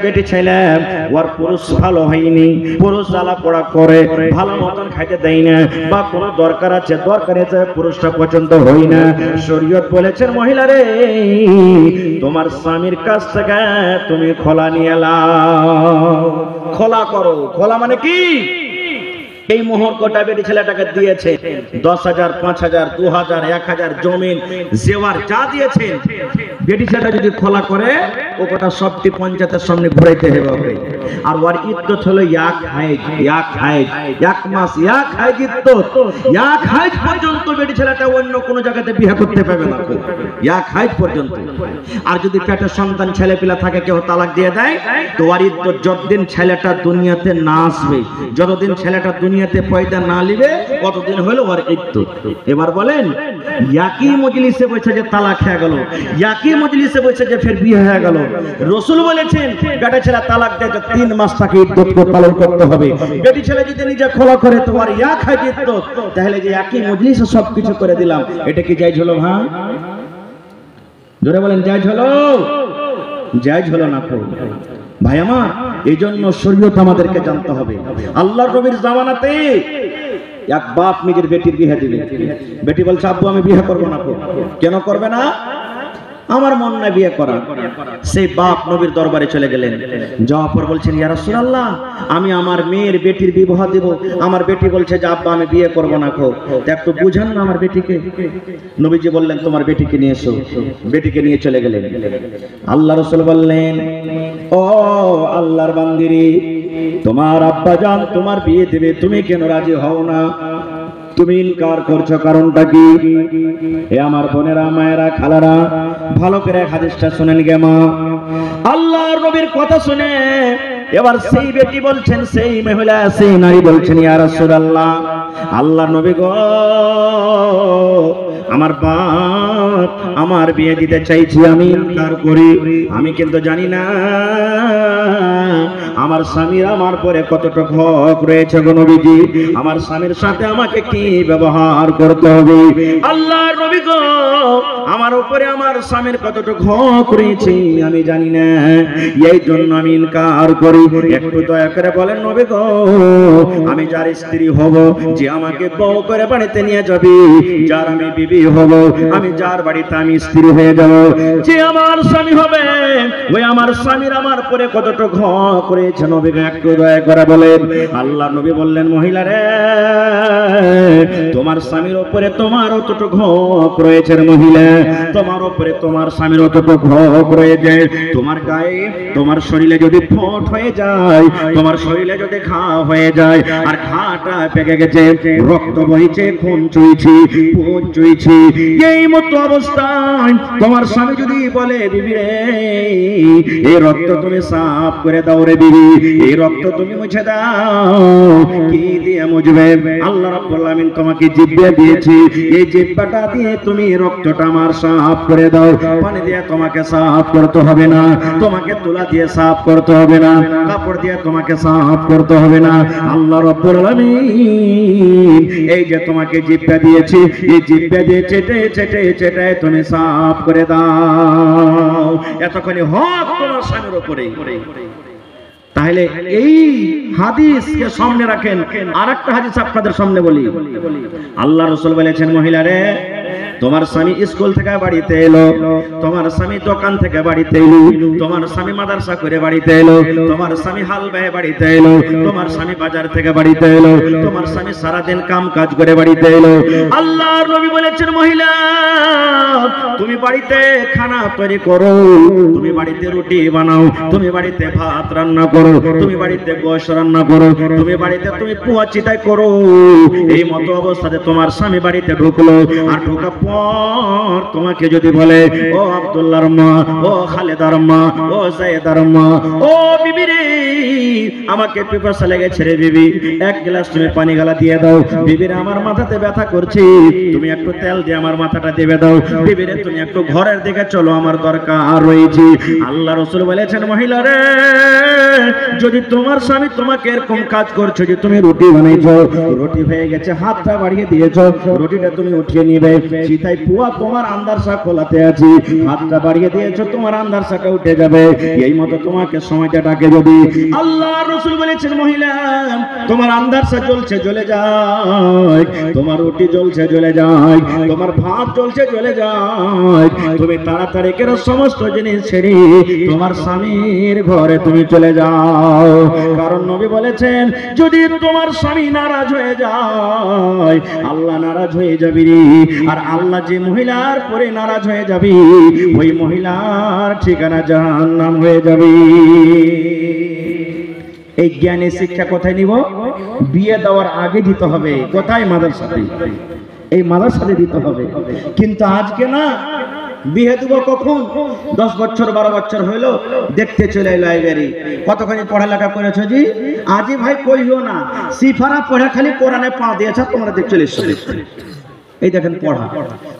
বেটি ছেলে ওর পুরুষ ভালো হয়নি, পুরুষ জ্বালা পোড়া করে, ভালো মতন খাইতে দেয় না, বা কোনো দরকার আছে পুরুষটা পছন্দ হয় না। শরীয়ত বলেছেন মহিলা রে, তোমার স্বামীর কাছ থেকে তুমি খোলা নিয়ে নাও, খোলা করো। খোলা মানে কি? এই মুহূর্তটা বেটি ছেলেটাকে দিয়েছে 10,000, 5,000, 2,000, 1,000 জমিন জেওয়ার যা দিয়েছেন, বেটি ছেলেটা যদি খোলা করে ওটা সবটি পঞ্চায়েতের সামনে ঘুরাইতে হবে। আর ওর ইদ্যত হলো এক মাস, এক হাইজ পর্যন্ত বেটি ছেলেটা অন্য কোনো জায়গাতে বিয়ে করতে পারবে না, এক হাইজ পর্যন্ত। আর যদি পেটের সন্তান ছেলে পিলা থাকে কেউ তালাক দিয়ে দেয়, তো ওর ইদ্যত যতদিন ছেলেটা দুনিয়াতে না আসবে, যতদিন ছেলেটা দুনিয়াতে পয়দা না নিবে, কতদিন হলো ওর ইদ্যত। এবার বলেন, একই মজলিসে বসে যে তালাক হয়ে গেল, একই মজলিসে বসে যে ফের বিয়ে হয়ে গেল, রাসূল বলেছেন বেটা ছেলে তালাক দেয় 3 মাস তাকে ইদ্যত পালন করতে হবে। বেটি ছেলে যদি নিজে খোলা করে তোমার এক হাইজ ইদ্যত, তাহলে যে একই মজলিসে সবকিছু করে দিলাম, এটা কি জায়েজ হলো ভাই? জোরে বলেন, জায়েজ হলো? জায়েজ হলো না তো ভাই আমার। এই জন্য শরীয়ত আমাদেরকে জানতে হবে। আল্লাহর নবীর জামানাতে এক বাপ নিজের বেটির বিয়ে দিবে, বেটি বলছে আব্বু আমি বিয়ে করবো না। কেন করবে না? আমার মন নাই বিয়ে করা। সেই বাপ নবীর দরবারে চলে গেলেন, যাওয়ার পর বলছেন ইয়া রাসূলুল্লাহ, আমি আমার মেয়ের বেটির বিবাহ দেব, আমার বেটি বলছে যে আব্বা আমি বিয়ে করব না, একটু বুঝান না আমার বেটিকে। নবীজি বললেন তোমার বেটিকে নিয়ে এসো। বেটিকে নিয়ে চলে গেলেন। আল্লাহ রাসূল বললেন, ও আল্লাহর বান্দিরে, তোমার আব্বা জান তোমার বিয়ে দেবে, তুমি কেন রাজি হও না? তুমি ইনকার করছো, কারণটা কি? এ আমার বোনেরা, মায়েরা, খালারা, ভালো করে হাদিসটা শুনেন গে মা। আল্লাহর নবীর কথা শুনে এবার সেই বেটি বলছেন, সেই মহিলা, সেই নারী বলছেন ইয়া রাসূলুল্লাহ, আল্লাহর নবী গো, আমার বাপ আমার বিয়ে দিতে চাইছি, আমি ইনকার করি। আমি কিন্তু জানি না আমার স্বামীর আমার পরে কতটুকু হক রয়েছে গো নবীজি, আমার স্বামীর সাথে আমাকে কি ব্যবহার করতে হবে? আল্লাহর নবী গো, আমার উপরে আমার স্বামীর কতটুকু হক রয়েছে আমি জানি না, এই জন্য আমি ইনকার করি। একটু দয়া করে বলেন নবী গো, আমি যার স্ত্রী হব, যে আমাকে বউ করে বাড়িতে নিয়ে যাবে, যার আমি বিবি হব, আমি যার বাড়িতে আমি স্ত্রী হয়ে যাব, যে আমার স্বামী হবে, ওই আমার স্বামীর আমার পরে কতটুকু হক রয়েছে নবী একটু দয়া করে বলেন। আল্লাহ নবী বললেন, মহিলা রে, তোমার স্বামীর উপরে তোমার অতটুকু হক রয়েছে মহিলা, তোমার উপরে তোমার স্বামীর অতটুকু হক রয়েছে। তোমার গায়ে, তোমার শরীরে যদি ফোঁট হয়ে যায়, তোমার শরীরে যদি ঘা হয়ে যায়, আর ঘাটা পেকে গেছে, রক্ত বইছে, খুন চুইছে, পুঁজ চুইছে, এই মতো অবস্থায় তোমার স্বামী যদি বলে বিবি রে, এই রক্ত তুমি সাফ করে দাও রে বিবি, এই রক্ত তুমি মুছে দাও, কি দিয়ে মুছবে? আল্লাহ রাব্বুল আলামিন তোমাকে জিহ্বা দিয়েছি, এই জিহ্বাটা দিয়ে তুমি রক্তটা আমার সাফ করে দাও। পানি দিয়ে তোমাকে সাফ করতে হবে না, তোমাকে তুলা দিয়ে সাফ করতে হবে না, কাপড় দিয়ে তোমাকে সাফ করতে হবে না। আল্লাহ রাব্বুল আলামিন এই যে তোমাকে জিহ্বা দিয়েছি, এই জিহ্বা দিয়ে চেটে চেটে চেটে তুমি সাফ করে দাও। এতক্ষণে হক তোমার স্বামীর উপরে। তাহলে এই হাদিসকে সামনে রাখেন। আরেকটা হাদিস আপনাদের সামনে বলি। আল্লাহ রাসূল বলেছেন, মহিলা রে, তোমার স্বামী স্কুল থেকে বাড়িতে এলো, তোমার স্বামী দোকান থেকে বাড়িতে এলো, তোমার স্বামী মাদ্রাসা করে বাড়িতে এলো, তোমার স্বামী হাল বেয়ে বাড়িতে এলো, তোমার স্বামী বাজার থেকে বাড়িতে এলো, তোমার স্বামী সারাদিন কাম কাজ করে বাড়িতে এলো। আল্লাহর নবী বলেছেন, মহিলা তুমি বাড়িতে খানা তৈরি করো, তুমি বাড়িতে রুটি বানাও, তুমি বাড়িতে ভাত রান্না করো, তুমি বাড়িতে গোশত রান্না করো, তুমি বাড়িতে তুমি পোয়া চিতাই করো। এই মতো অবস্থাতে তোমার স্বামী বাড়িতে ঢুকলো, আর ঢোকার পর তোমাকে যদি বলে, ও আব্দুল্লাহর মা, ও খালেদার মা, ও জায়েদার মা, ও বিবি রে, আমাকে পিপাসা লেগেছে রে বিবি, এক গ্লাস তুমি পানি গালা দিয়ে দাও। বিবি রে, আমার মাথাতে ব্যথা করছে, তুমি একটু তেল দিয়ে আমার মাথাটা দিয়ে দাও। বিবি রে, তুমি একটু ঘরের দিকে চলো, আমার দরকার রয়েছে। আল্লাহ রাসূল বলেছেন, মহিলা রে, যদি তোমার স্বামী তোমাকে এরকম কাজ করছে, যে তুমি রুটি বানাইছো, রুটি হয়ে গেছে, হাতটা বাড়িয়ে দিয়েছো, রুটিটা তুমি উঠিয়ে নিবে, তাই পুয়া তোমার আন্দারসা খোলাতে আছি, হাতটা বাড়িয়ে দিয়েছো, তোমার আন্দারসাটা উঠে যাবে। এই মতো তোমাকে সময়টাকে যদি আল্লাহ রাসূল বলেছেন, মহিলা তোমার আন্দারসা জ্বলছে জ্বলে যায়, তোমার রুটি জ্বলছে জ্বলে যায়, তোমার ভাত জ্বলছে জ্বলে যায়, তুমি তাড়াতাড়ি করে সমস্ত জিনিস ছেড়ে তোমার স্বামীর ঘরে তুমি চলে যাও। কারণ নবী বলেছেন, যদি তোমার স্বামী নারাজ হয়ে যায়, আল্লাহ নারাজ হয়ে যাবি, আর আল্লাহ যে মহিলার পরে নারাজ হয়ে যাবি, ওই মহিলার ঠিকানা জাহান্নাম হয়ে যাবে। এই জ্ঞানের শিক্ষা কোথায় নিব? বিয়ে দেওয়ার আগে দিতে হবে। কোথায়? মাদ্রাসাতে। এই মাদ্রাসাতে দিতে হবে। কিন্তু আজকে না, বিয়ে দেবো কখন? 10 বছর 12 বছর হইলো, দেখতে চলে লাইব্রেরি। কতখানি পড়ালেখা করেছো জি? আজি ভাই কইও না, সিফারা পড়া খালি কোরআনে পা দিয়েছে, তোমরা দেখতে চলে এসছো। এই দেখেন পড়া,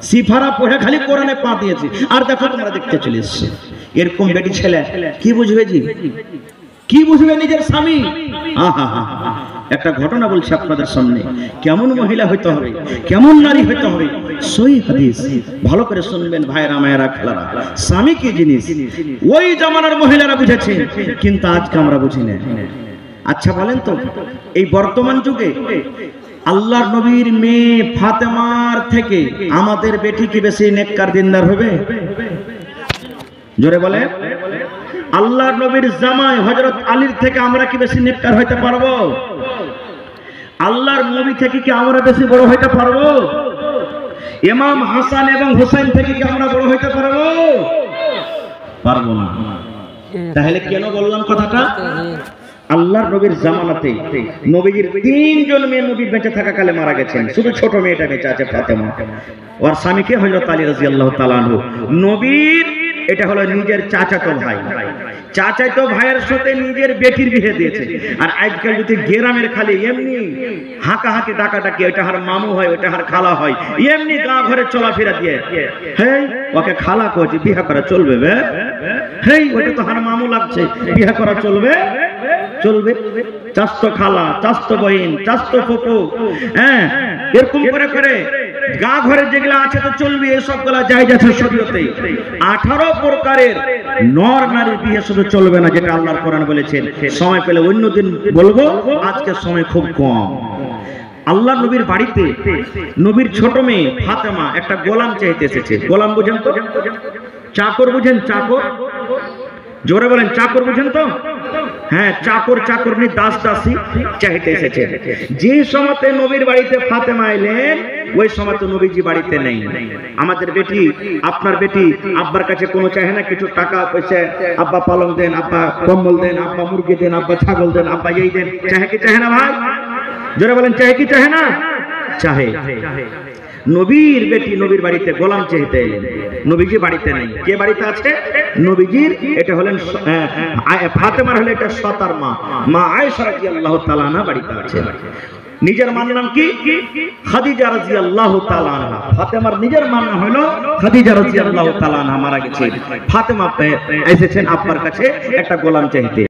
সিফারা পড়া খালি কোরআনে পা দিয়েছে, আর দেখো তোমরা দেখতে চলে এসছো। এরকম বেটি ছেলে কি বুঝবে জি? কি বুঝবে নিজের স্বামী? একটা ঘটনা বলছি আপনাদের সামনে, কেমন মহিলা হইতে হবে, কেমন নারী হইতে হবে। সহি হাদিস, ভালো করে শুনবেন ভাইরা মায়েরা খেলারা। স্বামী কি জিনিস ওই জামানার মহিলারা বুঝেছে, কিন্তু আজকে আমরা বুঝি না। আচ্ছা বলেন তো, এই বর্তমান যুগে আল্লাহর নবীর মেয়ে ফাতেমার থেকে আমাদের বেটি কি বেশি নেককার দিনদার হবে? জোরে বলে। আল্লাহর নবীর জামাই হযরত আলীর থেকে আমরা কি বেশি নেককার হইতে পারবো? আল্লাহর নবী থেকে কি আমরা বেশি বড় হইতে পারবো? ইমাম হাসান এবং হুসাইন থেকে কি আমরা বড় হইতে পারবো? পারবো না। তাহলে কেন বললাম কথাটা? আল্লাহর নবীর জামানাতে নবীজির 3 জন মেয়ে নবী বেঁচে থাকাকালে মারা গেছেন, শুধু ছোট মেয়েটা বেঁচে আছে ফাতেমা। ওর স্বামীকে হযরত আলী রাদিয়াল্লাহু তাআলা আনহু। নবীর এটা হলো নিজের চাচাতো ভাই, চাচাতো ভাইয়ের সাথে নিজের বেটির বিয়ে দিয়েছে। আর আজকাল যদি গ্রামের খালি এমনি হাঁকাহাঁকি ডাকাডাকি, ওইটা হার মামু হয়, ওইটা হার খালা হয়, এমনি গা ঘরে চলাফেরা দিয়ে, হেই ওকে খালা কইছে, বিয়ে করা চলবে বে? হেই ওইটা তো হার মামু লাগছে, বিয়ে করা চলবে? চলবে। চাস্তো খালা, চাস্তো বহিন, চাস্তো ফুফু, হ্যাঁ এরকম করে করে গা ঘরে যেগুলা আছে তো চলবে, এসব গুলা জায়েজ আছে শরীয়তে। 18 প্রকারের নর নারীর বিয়ে শুধু চলবে না, যেটা আল্লাহর কোরআন বলেছেন। সময় পেলে অন্যদিন বলবো, আজকে সময় খুব কম। আল্লাহ নবীর বাড়িতে নবীর ছোট মেয়ে ফাতেমা একটা গোলাম চাইতে এসেছে। গোলাম বুঝেন তো? চাকর বুঝেন? চাকর, জোরে বলেন, চাকর বুঝেন তো? হ্যাঁ, চাকর চাকরনি দাস দাসী চাইতে এসেছে। যে সময়তে নবীর বাড়িতে ফাতেমা এলেন, ওই সময় তো নবীজি বাড়িতে নেই। আমাদের বেটি, আপনার বেটি আব্বার কাছে কোনো চাহে না কিছু টাকা পয়সা, আব্বা পালং দেন, আব্বা কম্বল দেন, আব্বা মুরগি দেন, আব্বা ছাগল দেন, আব্বা এই দেন, চাহে কি চাহে না ভাই? জোরে বলেন, চাহে কি চাহে না? চাহে। নবীর বেটি নবীর বাড়িতে গোলাম চাইতে এলেন, নবীজি বাড়িতে নেই। কে বাড়িতে আছে? নবীজির, এটা হলেন ফাতেমার হলো এটা সতার মা, মা আয়েশা রাদিয়াল্লাহু তাআলা আনহা বাড়িতে আছে। নিজের মার নাম কি? খাদিজা রাদিয়াল্লাহু তাআলা আনহা। ফাতেমার নিজের মার নাম হলো খাদিজা রাদিয়াল্লাহু তাআলা আনহা, মারা গেছে। ফাতেমা এসেছেন আব্বার কাছে একটা গোলাম চাইতে।